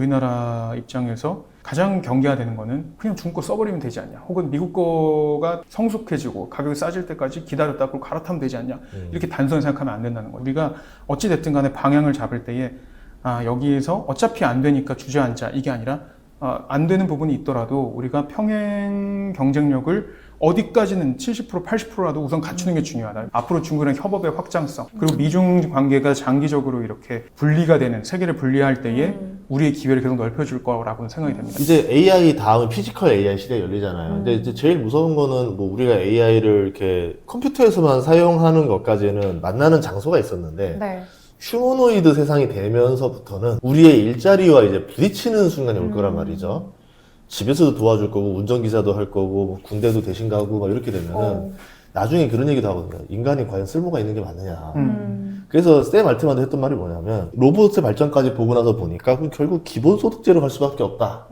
우리나라 입장에서 가장 경계가 되는 거는 그냥 중국 거 써버리면 되지 않냐, 혹은 미국 거가 성숙해지고 가격이 싸질 때까지 기다렸다 그걸 갈아타면 되지 않냐, 이렇게 단순히 생각하면 안 된다는 거예요. 우리가 어찌됐든 간에 방향을 잡을 때에 여기에서 어차피 안 되니까 주저앉자, 이게 아니라 안 되는 부분이 있더라도 우리가 평행 경쟁력을 어디까지는 70%, 80%라도 우선 갖추는 게 중요하다. 앞으로 중국이랑 협업의 확장성, 그리고 미중 관계가 장기적으로 이렇게 분리가 되는, 세계를 분리할 때에 우리의 기회를 계속 넓혀줄 거라고 생각이 됩니다. 이제 AI 다음은 피지컬 AI 시대가 열리잖아요. 근데 이제 제일 무서운 거는 뭐 우리가 AI를 이렇게 컴퓨터에서만 사용하는 것까지는 만나는 장소가 있었는데 네. 휴머노이드 세상이 되면서부터는 우리의 일자리와 이제 부딪히는 순간이 올 거란 말이죠. 집에서도 도와줄 거고 운전기사도 할 거고 뭐 군대도 대신 가고 막 이렇게 되면은 나중에 그런 얘기도 하거든요. 인간이 과연 쓸모가 있는 게 맞느냐. 그래서 샘 알트만도 했던 말이 뭐냐면 로봇의 발전까지 보고 나서 보니까 그럼 결국 기본소득제로 갈 수밖에 없다.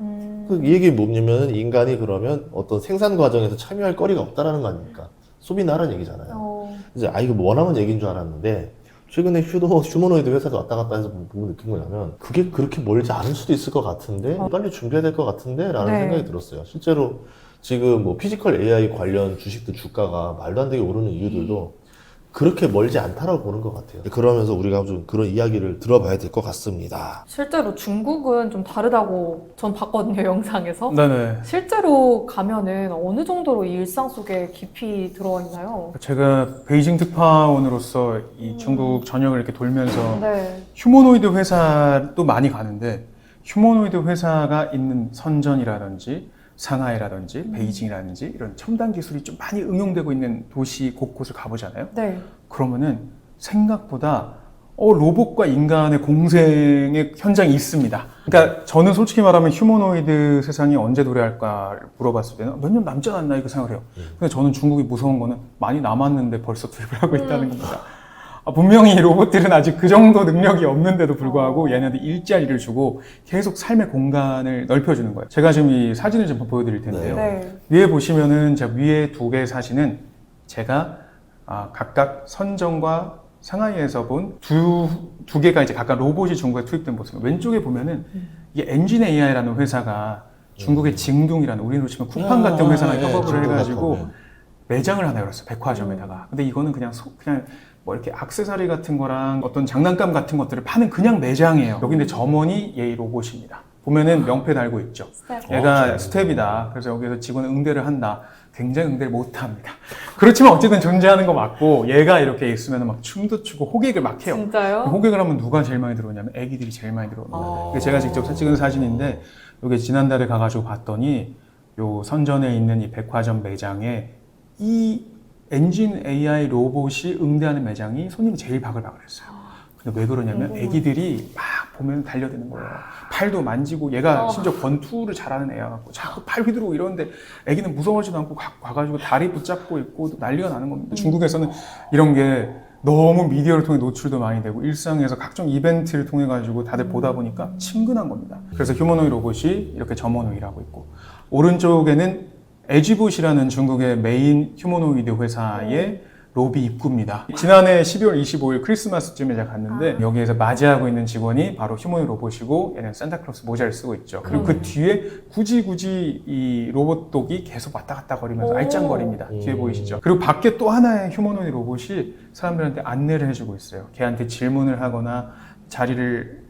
이 얘기 뭐냐면 인간이 그러면 어떤 생산 과정에서 참여할 거리가 없다라는 거 아닙니까? 소비나 하라는 얘기잖아요. 이제 이거 뭐 원하는 얘기인 줄 알았는데 최근에 휴머노이드 회사가 왔다 갔다 해서 보고 느낀 거냐면 그게 그렇게 멀지 않을 수도 있을 것 같은데 빨리 준비해야 될 것 같은데 라는 네. 생각이 들었어요. 실제로 지금 뭐 피지컬 AI 관련 주식들 주가가 말도 안 되게 오르는 이유들도 그렇게 멀지 않다라고 보는 것 같아요. 그러면서 우리가 좀 그런 이야기를 들어봐야 될 것 같습니다. 실제로 중국은 좀 다르다고 전 봤거든요, 영상에서. 네네. 실제로 가면은 어느 정도로 이 일상 속에 깊이 들어와 있나요? 제가 베이징 특파원으로서 이 중국 전역을 이렇게 돌면서 네. 휴머노이드 회사도 많이 가는데, 휴머노이드 회사가 있는 선전이라든지 상하이라든지 베이징이라든지 이런 첨단 기술이 좀 많이 응용되고 있는 도시 곳곳을 가보잖아요. 네. 그러면은 생각보다 로봇과 인간의 공생의 현장이 있습니다. 그러니까 저는 솔직히 말하면 휴머노이드 세상이 언제 도래할까 물어봤을 때는 몇 년 남지 않았나 이렇게 생각을 해요. 근데 저는 중국이 무서운 거는 많이 남았는데 벌써 투입을 하고 있다는 겁니다. 분명히 이 로봇들은 아직 그 정도 능력이 없는데도 불구하고 얘네들 일자리를 주고 계속 삶의 공간을 넓혀주는 거예요. 제가 지금 이 사진을 좀 보여드릴 텐데요. 네. 위에 보시면은 제가 위에 두 개의 사진은 제가 각각 선전과 상하이에서 본 두 개가 이제 각각 로봇이 중국에 투입된 모습입니다. 왼쪽에 보면은 이게 엔진 AI라는 회사가 중국의 징둥이라는, 우리로 치면 쿠팡 같은 회사가 협업을 해가지고 매장을 하나 열었어요. 백화점에다가. 근데 이거는 그냥 뭐 이렇게 액세서리 같은 거랑 어떤 장난감 같은 것들을 파는 그냥 매장이에요. 여기 근데 점원이 얘 로봇입니다. 보면은 명패 달고 있죠. 스텝. 얘가 스텝이다. 그래서 여기서 직원 응대를 한다. 굉장히 응대를 못 합니다. 그렇지만 어쨌든 존재하는 거 맞고, 얘가 이렇게 있으면 막 춤도 추고 호객을 막 해요. 진짜요? 호객을 하면 누가 제일 많이 들어오냐면 애기들이 제일 많이 들어옵니다. 이게 제가 직접 찍은 사진인데, 이게 지난달에 가가지고 봤더니 요 선전에 있는 이 백화점 매장에 이 엔진 AI 로봇이 응대하는 매장이 손님이 제일 바글바글했어요. 근데 왜 그러냐면 애기들이 막 보면 달려드는 거예요. 팔도 만지고, 얘가 심지어 권투를 잘하는 애여갖고 자꾸 팔 휘두르고 이러는데 애기는 무서워하지도 않고 가가지고 다리 붙잡고 있고 난리가 나는 겁니다. 중국에서는 이런 게 너무 미디어를 통해 노출도 많이 되고 일상에서 각종 이벤트를 통해 가지고 다들 보다 보니까 친근한 겁니다. 그래서 휴머노이드 로봇이 이렇게 점원을 일하고 있고, 오른쪽에는 에지봇이라는 중국의 메인 휴머노이드 회사의 로비 입구입니다. 지난해 12월 25일 크리스마스쯤에 제가 갔는데 여기에서 맞이하고 있는 직원이 바로 휴머노이드 로봇이고, 얘는 산타클로스 모자를 쓰고 있죠. 그리고 그 뒤에 굳이 이 로봇독이 계속 왔다 갔다 거리면서 알짱거립니다. 뒤에 보이시죠? 그리고 밖에 또 하나의 휴머노이드 로봇이 사람들한테 안내를 해주고 있어요. 걔한테 질문을 하거나 자리를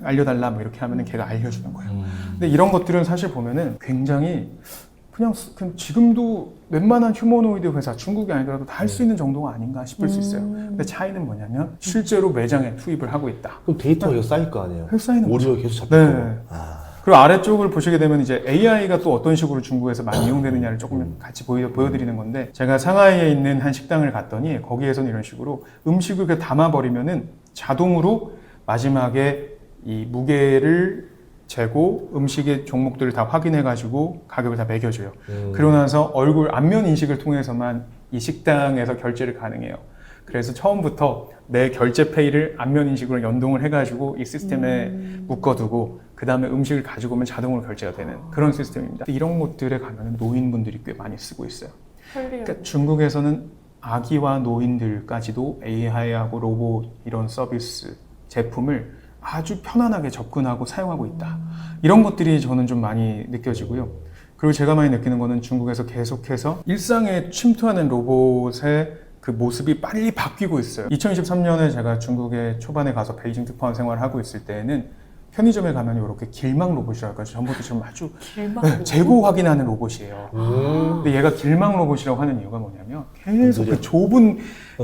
알려달라 뭐 이렇게 하면은 걔가 알려주는 거예요. 근데 이런 것들은 사실 보면은 굉장히 그냥 지금도 웬만한 휴머노이드 회사, 중국이 아니더라도 다 할 수 있는 정도가 아닌가 싶을 수 있어요. 근데 차이는 뭐냐면 실제로 매장에 투입을 하고 있다. 그럼 데이터가 계속 쌓일 거 아니에요? 쌓이는 오디오가 거죠. 계속 잡힐 거고. 네. 그리고 아래쪽을 보시게 되면 이제 AI가 또 어떤 식으로 중국에서 많이 이용되느냐를 조금 같이 보여드리는 건데, 제가 상하이에 있는 한 식당을 갔더니 거기에서는 이런 식으로 음식을 그냥 담아버리면은 자동으로 마지막에 이 무게를 재고 음식의 종목들을 다 확인해가지고 가격을 다 매겨줘요. 그러고 나서 얼굴 안면 인식을 통해서만 이 식당에서 결제를 가능해요. 그래서 처음부터 내 결제 페이를 안면 인식으로 연동을 해가지고 이 시스템에 묶어두고 그 다음에 음식을 가지고 오면 자동으로 결제가 되는 그런 시스템입니다. 이런 곳들에 가면 노인분들이 꽤 많이 쓰고 있어요. 그러니까 중국에서는 아기와 노인들까지도 AI하고 로봇 이런 서비스 제품을 아주 편안하게 접근하고 사용하고 있다. 이런 것들이 저는 좀 많이 느껴지고요. 그리고 제가 많이 느끼는 거는 중국에서 계속해서 일상에 침투하는 로봇의 그 모습이 빨리 바뀌고 있어요. 2023년에 제가 중국에 초반에 가서 베이징 특파원 생활을 하고 있을 때에는 편의점에 가면 이렇게 길막 로봇이랄까 전봇대처럼 아주 길막 재고 확인하는 로봇이에요. 근데 얘가 길막 로봇이라고 하는 이유가 뭐냐면 계속 그 좁은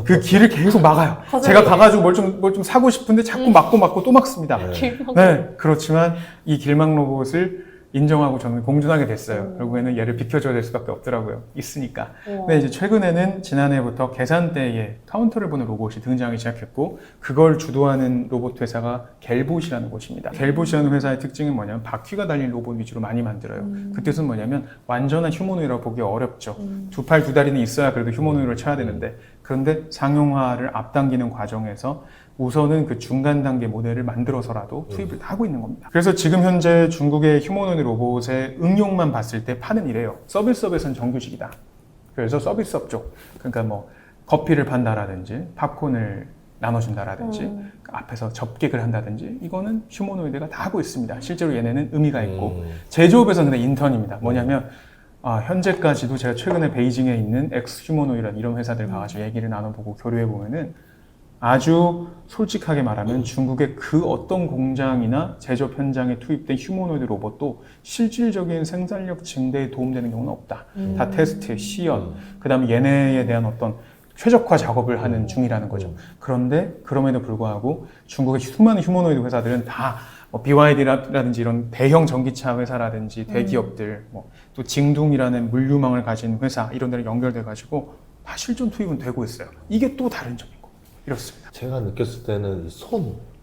그 길을 계속 막아요. 제가 가가지고 뭘 좀 사고 싶은데 자꾸 막고 또 막습니다. 길막 네, 그렇지만 이 길막 로봇을 인정하고 저는 공존하게 됐어요. 결국에는 얘를 비켜줘야 될 수밖에 없더라고요. 있으니까. 근데 이제 최근에는 지난해부터 계산대에 카운터를 보는 로봇이 등장하기 시작했고 그걸 주도하는 로봇 회사가 갤봇이라는 곳입니다. 갤봇이라는 회사의 특징은 뭐냐면 바퀴가 달린 로봇 위주로 많이 만들어요. 그 뜻은 뭐냐면 완전한 휴머노이드라고 보기 어렵죠. 두 팔 두 다리는 있어야 그래도 휴머노이드를 쳐야 되는데 그런데 상용화를 앞당기는 과정에서 우선은 그 중간 단계 모델을 만들어서라도 투입을 하고 있는 겁니다. 그래서 지금 현재 중국의 휴머노이드 로봇의 응용만 봤을 때 파는 이래요. 서비스업에서는 정규직이다. 그래서 서비스업 쪽, 그러니까 뭐 커피를 판다라든지 팝콘을 나눠준다라든지 앞에서 접객을 한다든지 이거는 휴머노이드가 다 하고 있습니다. 실제로 얘네는 의미가 있고 제조업에서는 그냥 인턴입니다. 뭐냐면 현재까지도 제가 최근에 베이징에 있는 엑스휴머노이드라는 이런 회사들 가가지고 얘기를 나눠보고 교류해보면은 아주 솔직하게 말하면 중국의 그 어떤 공장이나 제조업 현장에 투입된 휴머노이드 로봇도 실질적인 생산력 증대에 도움되는 경우는 없다. 다 테스트, 시연, 그 다음에 얘네에 대한 어떤 최적화 작업을 하는 중이라는 거죠. 그런데 그럼에도 불구하고 중국의 수많은 휴머노이드 회사들은 다 BYD라든지 이런 대형 전기차 회사라든지 대기업들, 또 징둥이라는 물류망을 가진 회사 이런 데를 연결돼 가지고 다 실전 투입은 되고 있어요. 이게 또 다른 점이고 이렇습니다. 제가 느꼈을 때는 이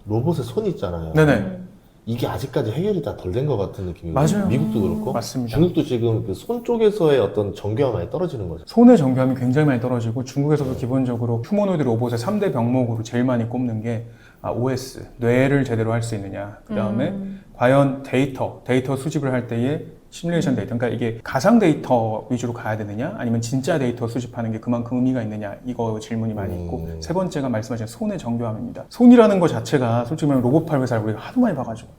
로봇의 손 있잖아요. 네네. 이게 아직까지 해결이 다 덜 된 것 같은 느낌이에요. 맞아요. 미국도 그렇고. 맞습니다. 중국도 지금 그 손 쪽에서의 어떤 정교함이 많이 떨어지는 거죠. 손의 정교함이 굉장히 많이 떨어지고 중국에서도 기본적으로 휴머노이드 로봇의 3대 병목으로 제일 많이 꼽는 게 OS, 뇌를 제대로 할 수 있느냐. 그 다음에 과연 데이터 수집을 할 때에 시뮬레이션 데이터, 그러니까 이게 가상 데이터 위주로 가야 되느냐 아니면 진짜 데이터 수집하는 게 그만큼 의미가 있느냐 이거 질문이 많이 있고 세 번째가 말씀하신 손의 정교함입니다. 손이라는 것 자체가 솔직히 말하면 로봇팔 회사를 우리가 하도 많이 봐가지고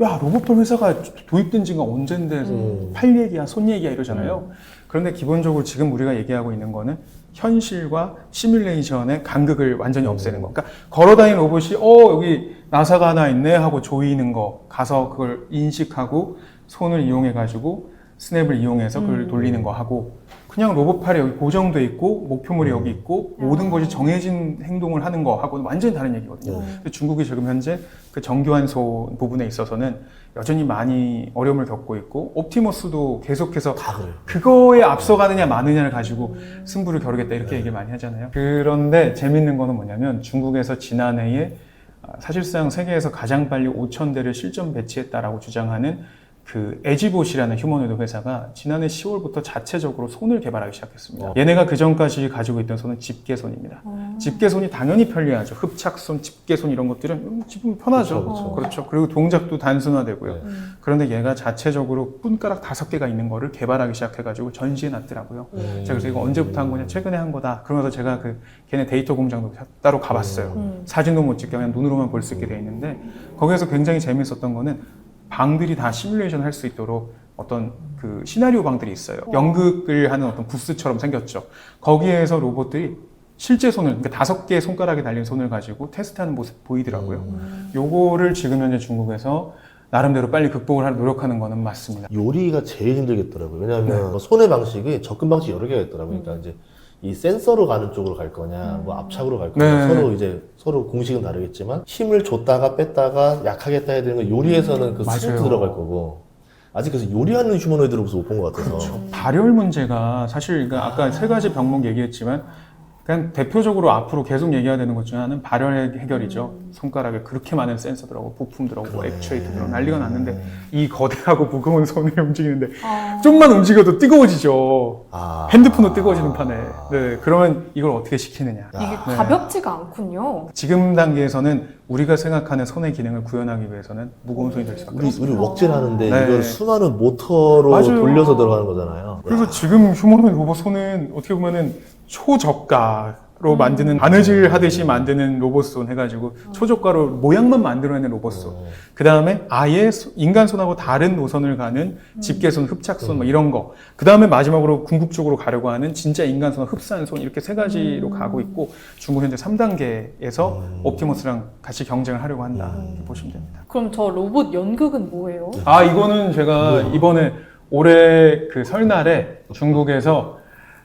야 로봇팔 회사가 도입된 지가 언젠데 팔 얘기야 손 얘기야 이러잖아요. 그런데 기본적으로 지금 우리가 얘기하고 있는 거는 현실과 시뮬레이션의 간극을 완전히 없애는 거. 그러니까 걸어다니는 로봇이 여기 나사가 하나 있네 하고 조이는 거 가서 그걸 인식하고 손을 이용해 가지고 스냅을 이용해서 그걸 돌리는 거 하고 그냥 로봇팔이 여기 고정돼 있고 목표물이 여기 있고 모든 것이 정해진 행동을 하는 거 하고는 완전히 다른 얘기거든요. 근데 중국이 지금 현재 그 정교한 손 부분에 있어서는 여전히 많이 어려움을 겪고 있고 옵티머스도 계속해서 다 그래요. 그거에 앞서가느냐 마느냐를 가지고 승부를 겨루겠다 이렇게 얘기를 많이 하잖아요. 그런데 재밌는 거는 뭐냐면 중국에서 지난해에 사실상 세계에서 가장 빨리 5,000대를 실전 배치했다라고 주장하는 그 에지봇이라는 휴머노이드 회사가 지난해 10월부터 자체적으로 손을 개발하기 시작했습니다. 얘네가 그 전까지 가지고 있던 손은 집게손입니다. 집게손이 당연히 편리하죠. 흡착손, 집게손 이런 것들은 집으면 편하죠. 그렇죠. 그리고 동작도 단순화되고요. 그런데 얘가 자체적으로 손가락 5개가 있는 거를 개발하기 시작해가지고 전시해 놨더라고요. 제가 그래서 이거 언제부터 한 거냐? 최근에 한 거다. 그러면서 제가 걔네 데이터 공장도 따로 가봤어요. 사진도 못 찍게 그냥 눈으로만 볼 수 있게 돼 있는데 거기에서 굉장히 재밌었던 거는 방들이 다 시뮬레이션 할 수 있도록 어떤 그 시나리오 방들이 있어요. 연극을 하는 어떤 부스처럼 생겼죠. 거기에서 로봇들이 실제 손을, 그러니까 5개의 손가락에 달린 손을 가지고 테스트하는 모습 보이더라고요. 요거를 지금 현재 중국에서 나름대로 빨리 극복을 하려 노력하는 거는 맞습니다. 요리가 제일 힘들겠더라고요. 왜냐하면 손의 방식이 접근 방식이 여러 개가 있더라고요. 그러니까 이제 이 센서로 가는 쪽으로 갈 거냐, 뭐 압착으로 갈 거냐, 서로 공식은 다르겠지만 힘을 줬다가 뺐다가 약하게 했다 해야 되는 거 요리에서는 그 스무트 들어갈 거고 아직 그래서 요리하는 휴머노이드를 못 본 것 같아서. 그렇죠. 발열 문제가 사실 그러니까 아까 3가지 병목 얘기했지만 그냥 대표적으로 앞으로 계속 얘기해야 되는 것 중에 하나는 발열 해결이죠. 손가락에 그렇게 많은 센서 들어가고 부품 들어가고 액추에이터 들어가고 난리가 났는데 이 거대하고 무거운 손을 움직이는데 좀만 움직여도 뜨거워지죠. 핸드폰도 뜨거워지는 판에. 네, 그러면 이걸 어떻게 시키느냐. 이게 가볍지가 않군요. 지금 단계에서는 우리가 생각하는 손의 기능을 구현하기 위해서는 무거운 손이 될 수밖에 없어요. 우리 웍질하는데 네. 이걸 수많은 모터로 맞아요. 돌려서 들어가는 거잖아요. 그래서 지금 휴머노이드 로봇 손은 어떻게 보면은 초저가 만드는 바느질 하듯이 만드는 로봇손 해가지고 초저가로 모양만 만들어내는 로봇손. 그 다음에 아예 인간 손하고 다른 노선을 가는 집게손, 흡착손 뭐 이런 거. 그 다음에 마지막으로 궁극적으로 가려고 하는 진짜 인간 손, 흡사한 손 이렇게 세 가지로 가고 있고 중국 현재 3단계에서 옵티머스랑 같이 경쟁을 하려고 한다 이렇게 보시면 됩니다. 그럼 저 로봇 연극은 뭐예요? 아 이거는 제가 이번에 올해 그 설날에 중국에서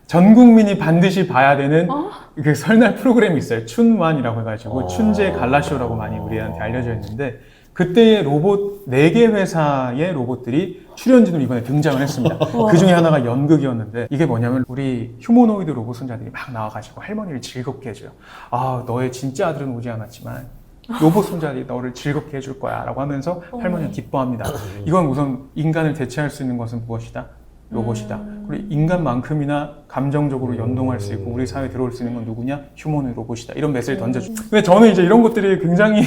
전 국민이 반드시 봐야 되는 그 설날 프로그램이 있어요. 춘완이라고 해가지고 춘제 갈라쇼라고 많이 우리한테 알려져 있는데 그때의 로봇 4개 회사의 로봇들이 출연진으로 이번에 등장을 했습니다. 그 중에 하나가 연극이었는데 이게 뭐냐면 우리 휴머노이드 로봇 손자들이 막 나와가지고 할머니를 즐겁게 해줘요. 아 너의 진짜 아들은 오지 않았지만 로봇 손자들이 너를 즐겁게 해줄 거야 라고 하면서 할머니가 기뻐합니다. 이건 우선 인간을 대체할 수 있는 것은 무엇이다? 로봇이다. 그리고 인간만큼이나 감정적으로 연동할 수 있고 우리 사회에 들어올 수 있는 건 누구냐? 휴머노이드 로봇이다. 이런 메시지를 던져주죠. 근데 저는 이제 이런 것들이 굉장히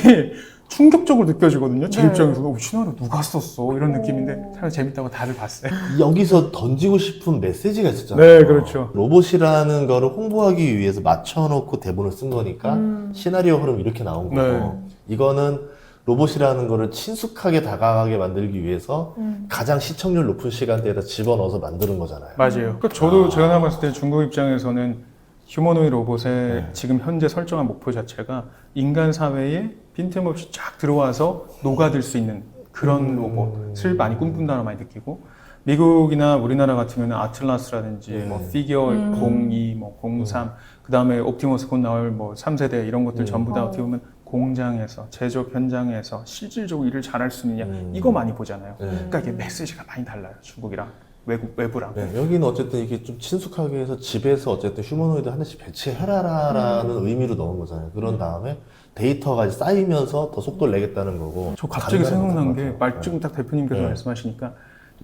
충격적으로 느껴지거든요. 제 입장에서 시나리오 누가 썼어? 이런 느낌인데 사실 재밌다고 다들 봤어요. 여기서 던지고 싶은 메시지가 있었잖아요. 네, 그렇죠. 로봇이라는 거를 홍보하기 위해서 맞춰놓고 대본을 쓴 거니까 시나리오 흐름 이렇게 나온 거고 네. 이거는 로봇이라는 거를 친숙하게 다가가게 만들기 위해서 가장 시청률 높은 시간대에다 집어넣어서 만드는 거잖아요. 맞아요. 그러니까 저도 제가 봤을 때 중국 입장에서는 휴머노이드 로봇의 지금 현재 설정한 목표 자체가 인간 사회에 빈틈없이 쫙 들어와서 녹아들 수 있는 그런 로봇을 많이 꿈꾼다는 많이 느끼고 미국이나 우리나라 같으면 아틀라스라든지 뭐 피겨 02, 뭐 03, 그 다음에 옵티머스 곧 나올 뭐 3세대 이런 것들 전부 다 어떻게 보면 공장에서 제조업 현장에서 실질적으로 일을 잘할 수 있느냐 이거 많이 보잖아요. 그러니까 이게 메시지가 많이 달라요. 중국이랑 외부랑. 네, 여기는 어쨌든 이게 좀 친숙하게 해서 집에서 어쨌든 휴머노이드 하나씩 배치해라라는 의미로 넣은 거잖아요. 그런 다음에 데이터가 이제 쌓이면서 더 속도를 내겠다는 거고. 저 갑자기 생각난 게 지금 딱 대표님께서 네. 말씀하시니까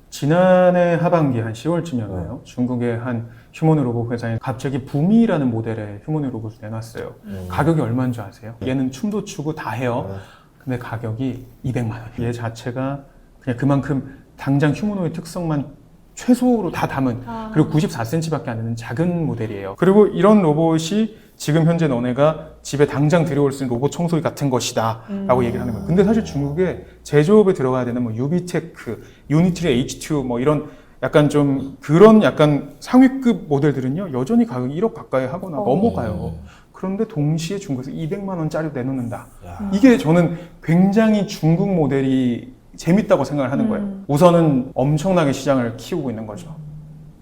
지난해 하반기 한 10월쯤이었나요? 중국의 한 휴머노 로봇 회사에 갑자기 부미라는 모델의 휴머노 로봇을 내놨어요. 가격이 얼마인 줄 아세요? 얘는 춤도 추고 다 해요. 근데 가격이 200만 원. 얘 자체가 그냥 그만큼 당장 휴머노의 특성만 최소로 다 담은 그리고 94cm밖에 안 되는 작은 모델이에요. 그리고 이런 로봇이 지금 현재 너네가 집에 당장 들여올 수 있는 로봇 청소기 같은 것이다 라고 얘기를 하는 거예요. 근데 사실 중국에 제조업에 들어가야 되는 뭐 유비테크, 유니트리 H2 뭐 이런 약간 좀 그런 약간 상위급 모델들은요 여전히 가격이 1억 가까이 하거나 넘어가요. 그런데 동시에 중국에서 200만 원짜리 내놓는다. 이게 저는 굉장히 중국 모델이 재밌다고 생각을 하는 거예요. 우선은 엄청나게 시장을 키우고 있는 거죠.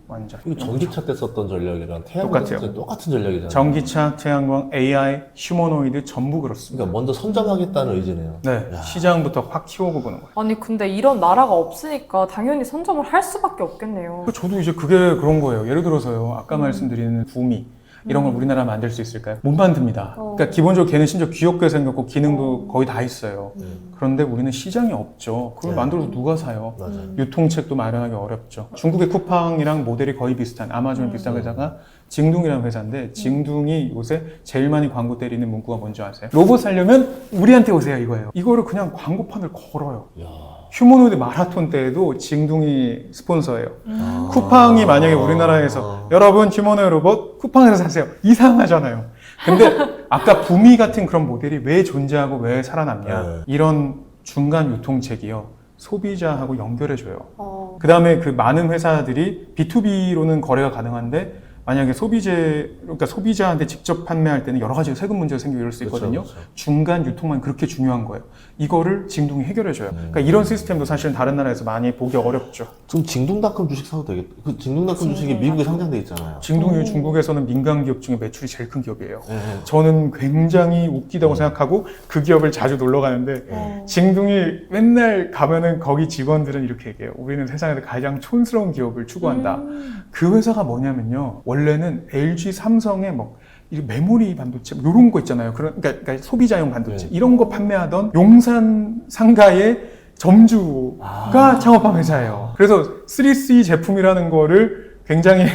완전. 이거 전기차 때 썼던 전략이랑 태양광 똑같아요. 때 똑같은 전략이잖아요. 전기차, 태양광, AI, 휴머노이드 전부 그렇습니다. 그러니까 먼저 선점하겠다는 의지네요. 네, 야. 시장부터 확 키우고 보는 거예요. 아니 근데 이런 나라가 없으니까 당연히 선점을 할 수밖에 없겠네요. 저도 이제 그게 그런 거예요. 예를 들어서요, 아까 말씀드리는 부미 이런 걸 우리나라 만들 수 있을까요? 못 만듭니다. 그러니까 기본적으로 걔는 심지어 귀엽게 생겼고 기능도 거의 다 있어요. 그런데 우리는 시장이 없죠. 그걸 네. 만들어서 누가 사요? 맞아요. 유통책도 마련하기 어렵죠. 중국의 쿠팡이랑 모델이 거의 비슷한 아마존 비슷한 회사가 징둥이라는 회사인데 징둥이 요새 제일 많이 광고 때리는 문구가 뭔지 아세요? 로봇 살려면 우리한테 오세요 이거예요. 이거를 그냥 광고판을 걸어요. 야. 휴머노이드 마라톤 때에도 징둥이 스폰서예요. 쿠팡이 만약에 우리나라에서 여러분 휴머노이드 로봇 쿠팡에서 사세요. 이상하잖아요. 근데 아까 부미 같은 그런 모델이 왜 존재하고 왜 살아남냐. 네. 이런 중간 유통책이요. 소비자하고 연결해줘요. 그 다음에 그 많은 회사들이 B2B로는 거래가 가능한데 만약에 그러니까 소비자한테 직접 판매할 때는 여러 가지 세금 문제가 생기고 이럴 수 있거든요. 그렇죠. 중간 유통만 그렇게 중요한 거예요. 이거를 징둥이 해결해줘요. 그러니까 이런 시스템도 사실은 다른 나라에서 많이 보기 어렵죠. 지금 징둥닷컴 주식 사도 되겠다. 그 징둥닷컴 주식이 미국에 상장돼 있잖아요. 징둥이 중국에서는 민간 기업 중에 매출이 제일 큰 기업이에요. 네. 저는 굉장히 웃기다고 생각하고 그 기업을 자주 놀러 가는데 징둥이 맨날 가면은 거기 직원들은 이렇게 얘기해요. 우리는 세상에서 가장 촌스러운 기업을 추구한다. 그 회사가 뭐냐면요. 원래는 LG, 삼성의 뭐 메모리 반도체 이런 거 있잖아요. 그러니까 소비자용 반도체 이런 거 판매하던 용산 상가의 점주가 창업한 회사예요. 그래서 3C 제품이라는 거를 굉장히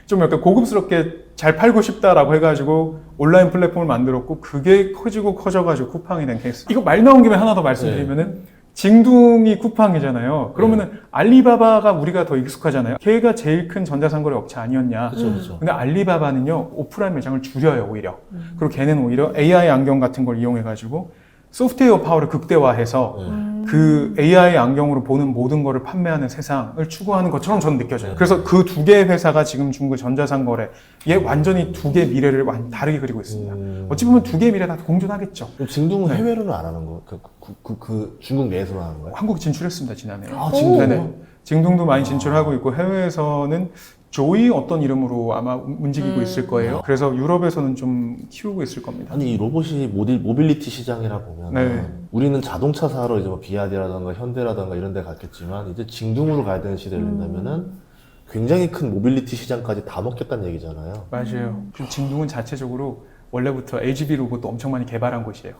좀 약간 고급스럽게 잘 팔고 싶다라고 해가지고 온라인 플랫폼을 만들었고 그게 커지고 커져가지고 쿠팡이 된 케이스. 이거 말 나온 김에 하나 더 말씀드리면은 징둥이 쿠팡이잖아요. 그러면은 알리바바가 우리가 더 익숙하잖아요. 걔가 제일 큰 전자상거래 업체 아니었냐. 그렇죠, 그렇죠. 근데 알리바바는요, 오프라인 매장을 줄여요, 오히려. 그리고 걔는 오히려 AI 안경 같은 걸 이용해가지고 소프트웨어 파워를 극대화해서 그 AI 안경으로 보는 모든 거를 판매하는 세상을 추구하는 것처럼 저는 느껴져요. 그래서 그 두 개의 회사가 지금 중국 전자상거래에 완전히 두 개의 미래를 다르게 그리고 있습니다. 어찌 보면 두 개의 미래 다 공존하겠죠. 그럼 징둥은 네. 해외로는 안 하는 거? 그 중국 내에서만 하는 거예요? 한국 진출했습니다, 지난해. 아, 징둥? 네네. 징둥도 많이 진출하고 있고 해외에서는 조이 어떤 이름으로 아마 움직이고 있을 거예요. 그래서 유럽에서는 좀 키우고 있을 겁니다. 아니 이 로봇이 모빌리티 시장이라 보면 네. 우리는 자동차 사러 이제 뭐 비아디라든가 현대라든가 이런 데 갔겠지만 이제 징둥으로 가야 되는 시대를 된다면은 굉장히 큰 모빌리티 시장까지 다 먹겠다는 얘기잖아요. 맞아요. 그리고 징둥은 자체적으로 원래부터 LGB 로봇도 엄청 많이 개발한 곳이에요.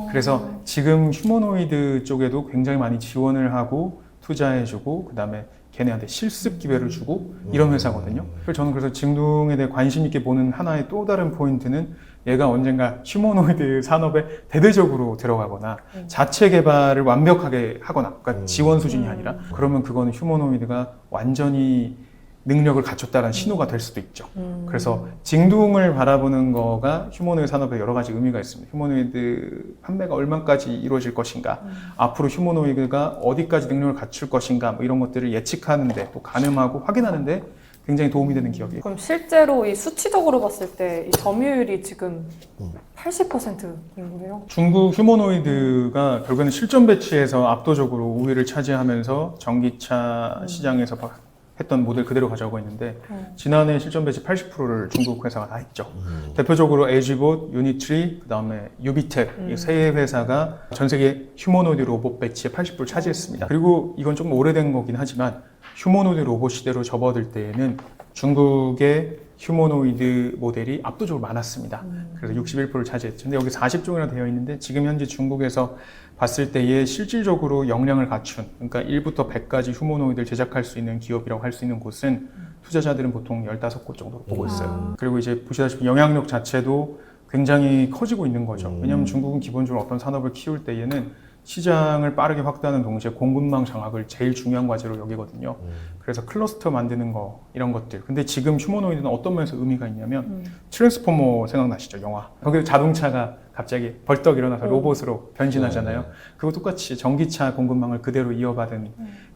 그래서 지금 휴머노이드 쪽에도 굉장히 많이 지원을 하고 투자해주고 그다음에 걔네한테 실습 기회를 주고 이런 회사거든요. 그래서 저는 그래서 징둥에 대해 관심 있게 보는 하나의 또 다른 포인트는 얘가 언젠가 휴머노이드 산업에 대대적으로 들어가거나 자체 개발을 완벽하게 하거나 그러니까 지원 수준이 아니라 그러면 그거는 휴머노이드가 완전히 능력을 갖췄다는 신호가 될 수도 있죠. 그래서 징둥을 바라보는 거가 휴머노이드 산업에 여러 가지 의미가 있습니다. 휴머노이드 판매가 얼마까지 이루어질 것인가, 앞으로 휴머노이드가 어디까지 능력을 갖출 것인가, 뭐 이런 것들을 예측하는데 또 가늠하고 확인하는데 굉장히 도움이 되는 기업이에요. 그럼 실제로 이 수치적으로 봤을 때 이 점유율이 지금 80%인 거예요? 중국 휴머노이드가 결국에는 실전 배치에서 압도적으로 우위를 차지하면서 전기차 시장에서 했던 모델 그대로 가져오고 있는데 지난해 실전 배치 80%를 중국 회사가 다 했죠. 대표적으로 LG봇, 유니트리, 그다음에 유비텍 이 세 회사가 전 세계 휴머노이드 로봇 배치의 80%를 차지했습니다. 그리고 이건 조금 오래된 거긴 하지만 휴머노이드 로봇 시대로 접어들 때에는 중국의 휴머노이드 모델이 압도적으로 많았습니다. 그래서 61%를 차지했죠. 근데 여기 40종이나 되어 있는데 지금 현재 중국에서 봤을 때에 실질적으로 역량을 갖춘, 그러니까 1부터 100까지 휴머노이드를 제작할 수 있는 기업이라고 할 수 있는 곳은 투자자들은 보통 15곳 정도로 보고 있어요. 그리고 이제 보시다시피 영향력 자체도 굉장히 커지고 있는 거죠. 왜냐하면 중국은 기본적으로 어떤 산업을 키울 때에는 시장을 빠르게 확대하는 동시에 공급망 장악을 제일 중요한 과제로 여기거든요. 그래서 클러스터 만드는 거 이런 것들. 근데 지금 휴머노이드는 어떤 면에서 의미가 있냐면 트랜스포머 생각나시죠? 영화. 거기서 자동차가 갑자기 벌떡 일어나서 로봇으로 변신하잖아요. 그거 똑같이 전기차 공급망을 그대로 이어받은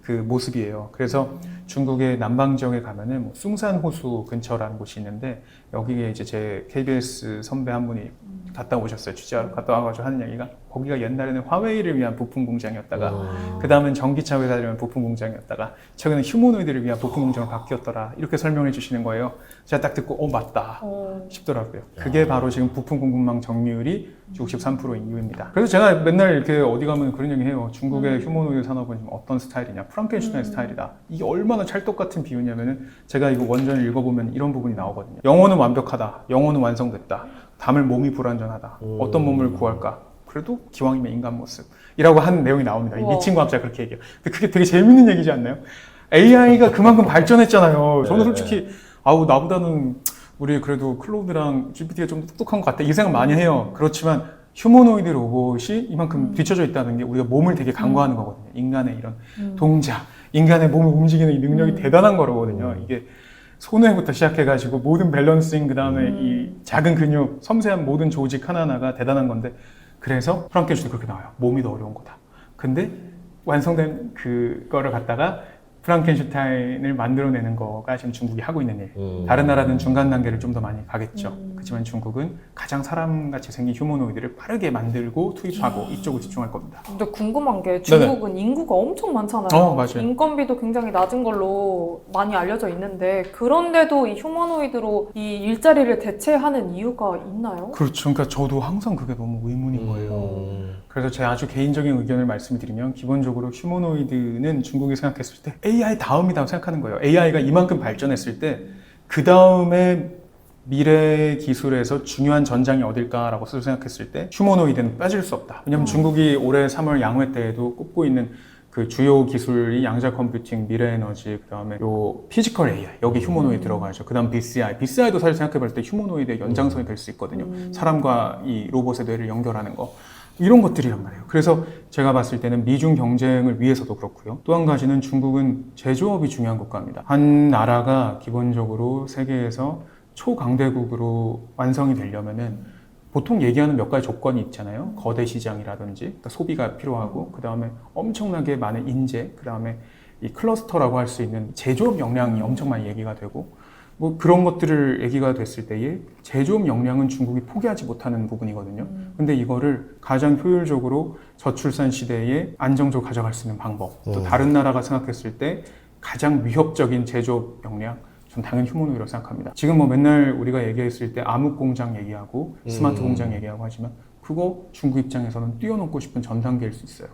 그 모습이에요. 그래서 중국의 남방 지역에 가면은 뭐 숭산 호수 근처라는 곳이 있는데 여기에 이제 제 KBS 선배 한 분이 갔다 오셨어요. 취재하러 갔다 와가지고 하는 얘기가 거기가 옛날에는 화웨이를 위한 부품 공장이었다가 그 다음엔 전기차 회사를 위한 부품 공장이었다가 최근에 휴머노이드를 위한 부품 공장으로 바뀌었더라. 이렇게 설명해 주시는 거예요. 제가 딱 듣고 맞다 싶더라고요. 그게 바로 지금 부품 공급망 점유율이 63%인 이유입니다. 그래서 제가 맨날 이렇게 어디 가면 그런 얘기 해요. 중국의 휴머노이드 산업은 지금 어떤 스타일이냐. 프랑켄슈타인 스타일이다. 이게 얼마나 찰떡 같은 비유냐면은 제가 이거 원전을 읽어보면 이런 부분이 나오거든요. 영어는 완벽하다. 영어는 완성됐다. 다만 몸이 불완전하다. 어떤 몸을 구할까? 그래도 기왕이면 인간 모습이라고 하는 내용이 나옵니다. 이 미친 과학자가 그렇게 얘기해요. 근데 그게 되게 재밌는 얘기지 않나요? AI가 그만큼 발전했잖아요. 저는 솔직히 나보다는 우리 그래도 클로드랑 GPT가 좀 똑똑한 것 같다 이 생각 많이 해요. 그렇지만 휴머노이드 로봇이 이만큼 뒤쳐져 있다는 게 우리가 몸을 되게 간과하는 거거든요. 인간의 이런 동작, 인간의 몸을 움직이는 이 능력이 대단한 거거든요. 이게 손해부터 시작해가지고 모든 밸런싱, 그 다음에 이 작은 근육, 섬세한 모든 조직 하나하나가 대단한 건데 그래서 프랑켄슈타인이 그렇게 나와요. 몸이 더 어려운 거다. 근데 완성된 그거를 갖다가 프랑켄슈타인을 만들어내는 거가 지금 중국이 하고 있는 일. 다른 나라는 중간 단계를 좀 더 많이 가겠죠. 그렇지만 중국은 가장 사람같이 생긴 휴머노이드를 빠르게 만들고 투입하고 이쪽을 집중할 겁니다. 근데 궁금한 게 중국은 인구가 엄청 많잖아요. 맞아요. 인건비도 굉장히 낮은 걸로 많이 알려져 있는데 그런데도 이 휴머노이드로 이 일자리를 대체하는 이유가 있나요? 그렇죠. 그러니까 저도 항상 그게 너무 의문인 거예요. 그래서 제 아주 개인적인 의견을 말씀드리면 기본적으로 휴머노이드는 중국이 생각했을 때 AI 다음이라고 생각하는 거예요. AI가 이만큼 발전했을 때 그 다음에 미래 기술에서 중요한 전장이 어딜까라고 스스로 생각했을 때 휴머노이드는 빠질 수 없다. 왜냐하면 중국이 올해 3월 양회 때에도 꼽고 있는 그 주요 기술이 양자 컴퓨팅, 미래 에너지, 그 다음에 요 피지컬 AI 여기 휴머노이드 들어가죠. 그 다음 BCI도 사실 생각해볼 때 휴머노이드의 연장선이 될 수 있거든요. 사람과 이 로봇의 뇌를 연결하는 거. 이런 것들이란 말이에요. 그래서 제가 봤을 때는 미중 경쟁을 위해서도 그렇고요. 또 한 가지는 중국은 제조업이 중요한 국가입니다. 한 나라가 기본적으로 세계에서 초강대국으로 완성이 되려면은 보통 얘기하는 몇 가지 조건이 있잖아요. 거대 시장이라든지 그러니까 소비가 필요하고 그 다음에 엄청나게 많은 인재, 그 다음에 이 클러스터라고 할 수 있는 제조업 역량이 엄청 많이 얘기가 되고 뭐 그런 것들을 얘기가 됐을 때에 제조업 역량은 중국이 포기하지 못하는 부분이거든요. 근데 이거를 가장 효율적으로 저출산 시대에 안정적으로 가져갈 수 있는 방법, 또 다른 나라가 생각했을 때 가장 위협적인 제조업 역량, 전 당연히 휴머노이드라고 생각합니다. 지금 뭐 맨날 우리가 얘기했을 때 암흑 공장 얘기하고 스마트 공장 얘기하고 하지만 그거 중국 입장에서는 뛰어넘고 싶은 전 단계일 수 있어요.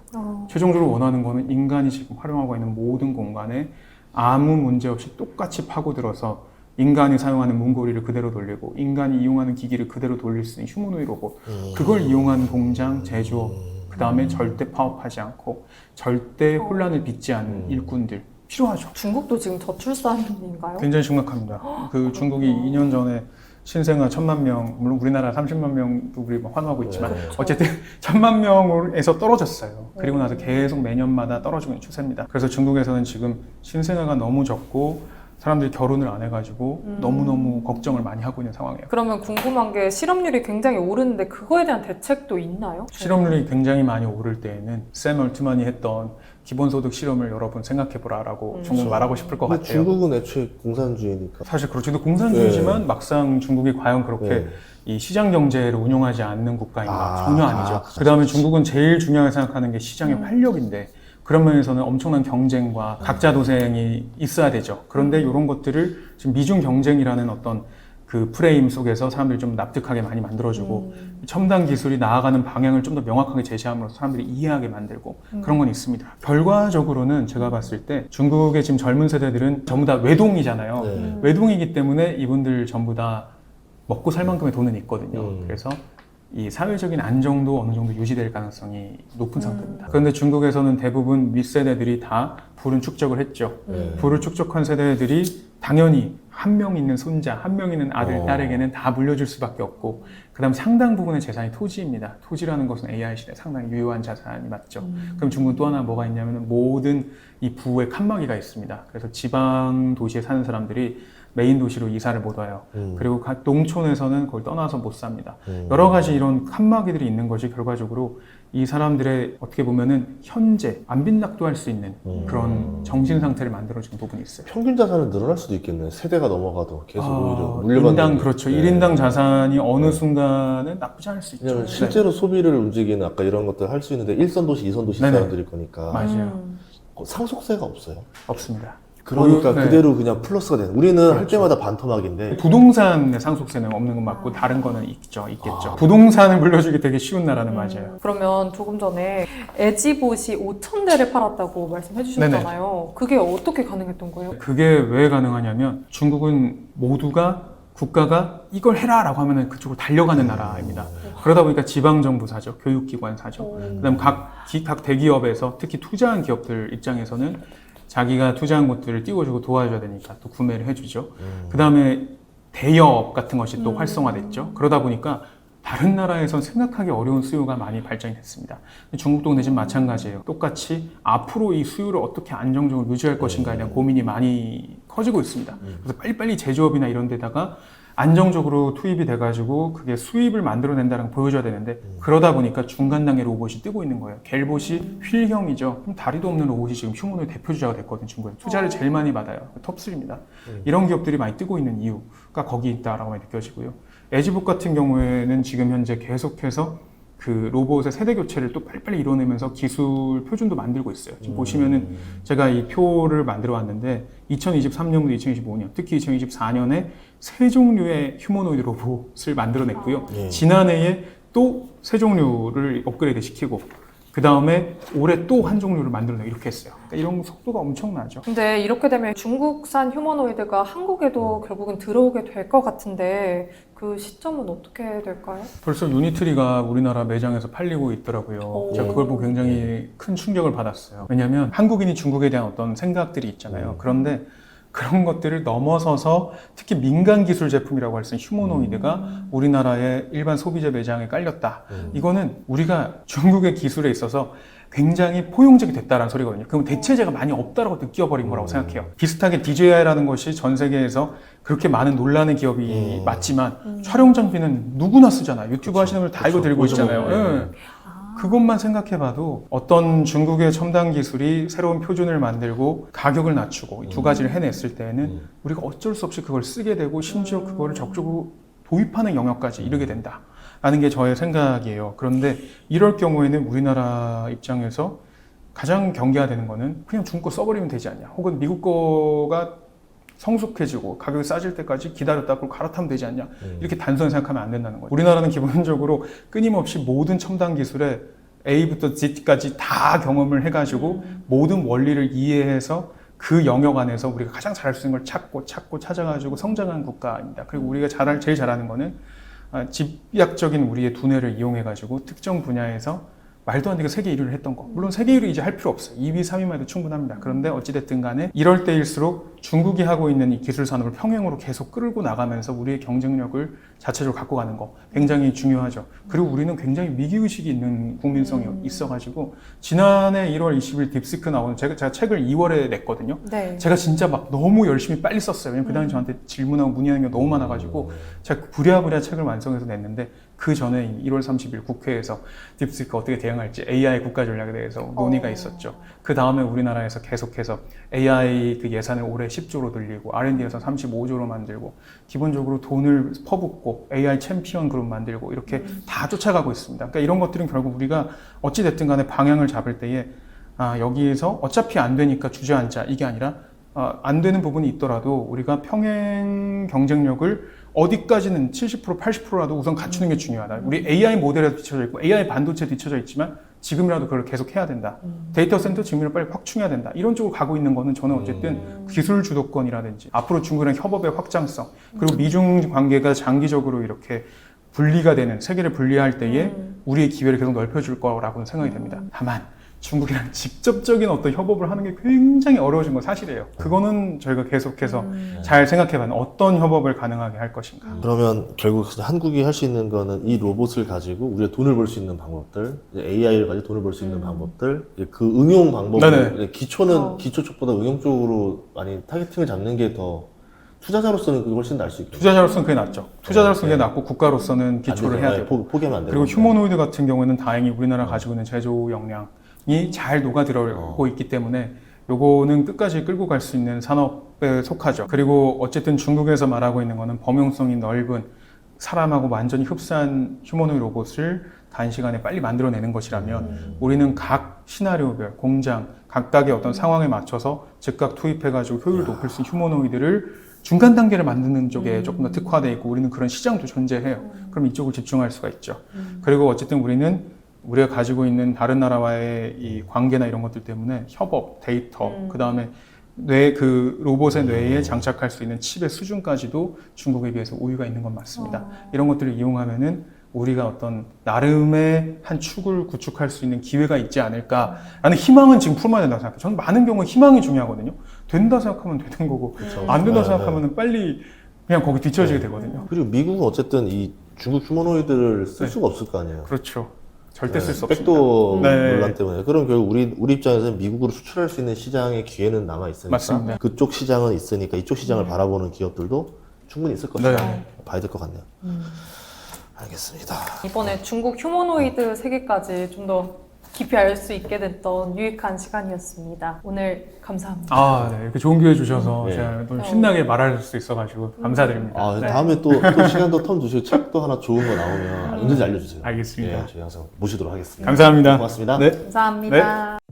최종적으로 원하는 거는 인간이 지금 활용하고 있는 모든 공간에 아무 문제 없이 똑같이 파고들어서 인간이 사용하는 문고리를 그대로 돌리고 인간이 이용하는 기기를 그대로 돌릴 수 있는 휴머노이드 로봇, 그걸 이용한 공장, 제조업, 그 다음에 절대 파업하지 않고 절대 혼란을 빚지 않는 일꾼들 필요하죠. 중국도 지금 저출산인가요? 굉장히 심각합니다. 그 중국이 2년 전에 신생아 1,000만 명, 물론 우리나라 30만 명도 우리 환호하고 있지만 어쨌든 1,000만 명에서 떨어졌어요. 그리고 나서 계속 매년마다 떨어지고 있는 추세입니다. 그래서 중국에서는 지금 신생아가 너무 적고 사람들이 결혼을 안 해가지고 너무너무 걱정을 많이 하고 있는 상황이에요. 그러면 궁금한 게 실업률이 굉장히 오르는데 그거에 대한 대책도 있나요? 실업률이 굉장히 많이 오를 때에는 샘 얼트만이 했던 기본소득 실험을 여러분 생각해보라라고 중국 말하고 싶을 것 같아요. 중국은 애초에 공산주의니까. 사실 그렇죠. 공산주의지만 막상 중국이 과연 그렇게 네. 이 시장 경제를 운용하지 않는 국가인가? 전혀 아니죠. 그렇죠. 그 다음에 중국은 제일 중요하게 생각하는 게 시장의 활력인데 그런 면에서는 엄청난 경쟁과 각자 도생이 있어야 되죠. 그런데 이런 것들을 지금 미중 경쟁이라는 어떤 그 프레임 속에서 사람들이 좀 납득하게 많이 만들어주고 첨단 기술이 나아가는 방향을 좀 더 명확하게 제시함으로써 사람들이 이해하게 만들고 그런 건 있습니다. 결과적으로는 제가 봤을 때 중국의 지금 젊은 세대들은 전부 다 외동이잖아요. 네. 외동이기 때문에 이분들 전부 다 먹고 살 만큼의 돈은 있거든요. 그래서 이 사회적인 안정도 어느 정도 유지될 가능성이 높은 상태입니다. 그런데 중국에서는 대부분 윗세대들이 다 부를 축적을 했죠. 부를 축적한 세대들이 당연히 한 명 있는 손자, 한 명 있는 아들, 딸에게는 다 물려줄 수밖에 없고 그 다음 상당 부분의 재산이 토지입니다. 토지라는 것은 AI 시대에 상당히 유효한 자산이 맞죠. 그럼 중국은 또 하나 뭐가 있냐면 모든 이 부의 칸막이가 있습니다. 그래서 지방 도시에 사는 사람들이 메인 도시로 이사를 못 와요. 그리고 각 농촌에서는 그걸 떠나서 못 삽니다. 여러 가지 이런 칸막이들이 있는 것이 결과적으로 이 사람들의 어떻게 보면은 현재 안 빈낙도할 수 있는 그런 정신 상태를 만들어주는 부분이 있어요. 평균 자산은 늘어날 수도 있겠네. 세대가 넘어가도 계속 오히려 물려받는. 인당 그렇죠. 네. 1인당 자산이 어느 순간은 나쁘지 않을 수 있죠. 왜냐면 실제로 소비를 움직이는 아까 이런 것들 할 수 있는데 1선 도시, 2선 도시 네네. 사람들일 거니까 맞아요. 상속세가 없어요. 없습니다. 그러니까 네. 그대로 그냥 플러스가 되는. 우리는 할 때마다 반토막인데 부동산의 상속세는 없는 건 맞고 다른 거는 있겠죠. 부동산을 물려주기 되게 쉬운 나라는 맞아요. 그러면 조금 전에 에지봇이 5,000대를 팔았다고 말씀해 주셨잖아요. 그게 어떻게 가능했던 거예요? 그게 왜 가능하냐면 중국은 모두가 국가가 이걸 해라 라고 하면 그쪽으로 달려가는 나라입니다. 그러다 보니까 지방정부 사죠. 교육기관 사죠. 그 다음 각 대기업에서 특히 투자한 기업들 입장에서는 자기가 투자한 것들을 띄워주고 도와줘야 되니까 또 구매를 해주죠. 그 다음에 대여업 같은 것이 또 활성화됐죠. 그러다 보니까 다른 나라에선 생각하기 어려운 수요가 많이 발전이 됐습니다. 중국도 근데 지금 마찬가지예요. 똑같이 앞으로 이 수요를 어떻게 안정적으로 유지할 것인가에 대한 고민이 많이 커지고 있습니다. 그래서 빨리빨리 제조업이나 이런 데다가 안정적으로 투입이 돼가지고 그게 수입을 만들어낸다는 걸 보여줘야 되는데 그러다 보니까 중간 단계 로봇이 뜨고 있는 거예요. 갤봇이 휠형이죠. 그럼 다리도 없는 로봇이 지금 휴머노이드 대표 주자가 됐거든요. 중국에 투자를 제일 많이 받아요. 톱3입니다. 이런 기업들이 많이 뜨고 있는 이유가 거기 있다라고 많이 느껴지고요. 에지봇 같은 경우에는 지금 현재 계속해서 그 로봇의 세대 교체를 또 빨리빨리 이뤄내면서 기술 표준도 만들고 있어요. 지금 보시면은 제가 이 표를 만들어 왔는데 2023년부터 2025년, 특히 2024년에 세 종류의 휴머노이드 로봇을 만들어냈고요. 지난해에 또 세 종류를 업그레이드 시키고 그 다음에 올해 또 한 종류를 만들어내고 이렇게 했어요. 그러니까 이런 속도가 엄청나죠. 근데 이렇게 되면 중국산 휴머노이드가 한국에도 결국은 들어오게 될 것 같은데 그 시점은 어떻게 될까요? 벌써 유니트리가 우리나라 매장에서 팔리고 있더라고요. 제가 그걸 보고 굉장히 큰 충격을 받았어요. 왜냐하면 한국인이 중국에 대한 어떤 생각들이 있잖아요. 그런데 그런 것들을 넘어서서 특히 민간 기술 제품이라고 할 수 있는 휴머노이드가 우리나라의 일반 소비자 매장에 깔렸다. 이거는 우리가 중국의 기술에 있어서 굉장히 포용적이 됐다라는 소리거든요. 그럼 대체제가 많이 없다라고 느껴버린 거라고 생각해요. 비슷하게 DJI라는 것이 전 세계에서 그렇게 많은 논란의 기업이 맞지만 촬영 장비는 누구나 쓰잖아요. 유튜브 하시는 분들 다 이거 들고 있잖아요. 예. 그것만 생각해봐도 어떤 중국의 첨단 기술이 새로운 표준을 만들고 가격을 낮추고 이 두 가지를 해냈을 때에는 우리가 어쩔 수 없이 그걸 쓰게 되고 심지어 그거를 적극적으로 도입하는 영역까지 이르게 된다. 라는 게 저의 생각이에요. 그런데 이럴 경우에는 우리나라 입장에서 가장 경계해야 되는 거는 그냥 중국 거 써버리면 되지 않냐. 혹은 미국 거가 성숙해지고 가격이 싸질 때까지 기다렸다 그걸 갈아타면 되지 않냐. 이렇게 단순히 생각하면 안 된다는 거죠. 우리나라는 기본적으로 끊임없이 모든 첨단 기술에 A부터 Z까지 다 경험을 해가지고 모든 원리를 이해해서 그 영역 안에서 우리가 가장 잘할 수 있는 걸 찾고 찾아가지고 성장한 국가입니다. 그리고 우리가 제일 잘하는 거는 집약적인 우리의 두뇌를 이용해가지고 특정 분야에서 말도 안 되게 세계 1위를 했던 거. 물론 세계 1위 이제 할 필요 없어요. 2위, 3위만 해도 충분합니다. 그런데 어찌됐든 간에 이럴 때일수록 중국이 하고 있는 이 기술 산업을 평행으로 계속 끌고 나가면서 우리의 경쟁력을 자체적으로 갖고 가는 거 굉장히 중요하죠. 그리고 우리는 굉장히 위기의식이 있는 국민성이 있어가지고 지난해 1월 20일 딥시크 나오는 제가 책을 2월에 냈거든요. 네. 제가 진짜 막 너무 열심히 빨리 썼어요. 왜냐면 그 당시 저한테 질문하고 문의하는 게 너무 많아가지고 제가 부랴부랴 책을 완성해서 냈는데 그 전에 1월 30일 국회에서 딥시크 어떻게 대응할지 AI 국가 전략에 대해서 논의가 있었죠. 그 다음에 우리나라에서 계속해서 AI 그 예산을 올해 10조로 늘리고 R&D에서 35조로 만들고 기본적으로 돈을 퍼붓고 AI 챔피언 그룹 만들고 이렇게 다 쫓아가고 있습니다. 그러니까 이런 것들은 결국 우리가 어찌됐든 간에 방향을 잡을 때에 여기에서 어차피 안 되니까 주저앉자 이게 아니라 안 되는 부분이 있더라도 우리가 평행 경쟁력을 어디까지는 70% 80%라도 우선 갖추는 게 중요하다. 우리 AI 모델에도 뒤쳐져 있고 AI 반도체에 뒤쳐져 있지만 지금이라도 그걸 계속 해야 된다. 데이터 센터 지금이라도 빨리 확충해야 된다. 이런 쪽으로 가고 있는 거는 저는 어쨌든 기술 주도권이라든지 앞으로 중국이랑 협업의 확장성 그리고 미중 관계가 장기적으로 이렇게 분리가 되는 세계를 분리할 때에 우리의 기회를 계속 넓혀줄 거라고는 생각이 됩니다. 다만 중국이랑 직접적인 어떤 협업을 하는 게 굉장히 어려워진 건 사실이에요. 그거는 저희가 계속해서 잘 생각해봐야 어떤 협업을 가능하게 할 것인가. 그러면 결국 한국이 할 수 있는 거는 이 로봇을 가지고 우리가 돈을 벌 수 있는 방법들, AI를 가지고 돈을 벌 수 있는 방법들, 그 응용 방법을 기초는 기초 쪽보다 응용 쪽으로 많이 타겟팅을 잡는 게 더 투자자로서는 그게 훨씬 나을 수 있겠죠. 투자자로서는 그게 낫죠. 투자자로서는 그게 낫고 국가로서는 기초를 해야 되고. 포기하면 안 되고. 그리고 휴머노이드 같은 경우는 다행히 우리나라 가지고 있는 제조 역량이 잘 녹아들어오고 있기 때문에 요거는 끝까지 끌고 갈 수 있는 산업에 속하죠. 그리고 어쨌든 중국에서 말하고 있는 거는 범용성이 넓은 사람하고 완전히 흡사한 휴머노이드 로봇을 단시간에 빨리 만들어내는 것이라면 우리는 각 시나리오별, 공장, 각각의 어떤 상황에 맞춰서 즉각 투입해가지고 효율을 높일 수 있는 휴머노이드를 중간 단계를 만드는 쪽에 조금 더 특화되어 있고 우리는 그런 시장도 존재해요. 그럼 이쪽을 집중할 수가 있죠. 그리고 어쨌든 우리가 가지고 있는 다른 나라와의 이 관계나 이런 것들 때문에 협업, 데이터, 그 다음에 그 로봇의 뇌에 장착할 수 있는 칩의 수준까지도 중국에 비해서 우위가 있는 건 맞습니다. 이런 것들을 이용하면은 우리가 어떤 나름의 한 축을 구축할 수 있는 기회가 있지 않을까라는 희망은 지금 품어야 된다고 생각해요. 저는 많은 경우에 희망이 중요하거든요. 된다 생각하면 되는 거고 안 된다 생각하면 빨리 그냥 거기 뒤처지게 되거든요. 그리고 미국은 어쨌든 이 중국 휴머노이드를 쓸 수가 없을 거 아니에요. 그렇죠. 절대 쓸 수 없습니다. 백도 논란 때문에. 그럼 결국 우리 입장에서는 미국으로 수출할 수 있는 시장의 기회는 남아 있으니까 맞습니다. 그쪽 시장은 있으니까 이쪽 시장을 바라보는 기업들도 충분히 있을 것이다. 봐야 될 것 같네요. 알겠습니다. 이번에 중국 휴머노이드 세계까지 좀 더 깊이 알 수 있게 됐던 유익한 시간이었습니다. 오늘 감사합니다. 네. 이렇게 좋은 기회 주셔서 네. 제가 좀 신나게 말할 수 있어가지고 감사드립니다. 네. 다음에 또 시간도 텀 두시고 책도 하나 좋은 거 나오면 언제든지 알려주세요. 알겠습니다. 네, 저희 항상 모시도록 하겠습니다. 감사합니다. 고맙습니다. 네. 감사합니다.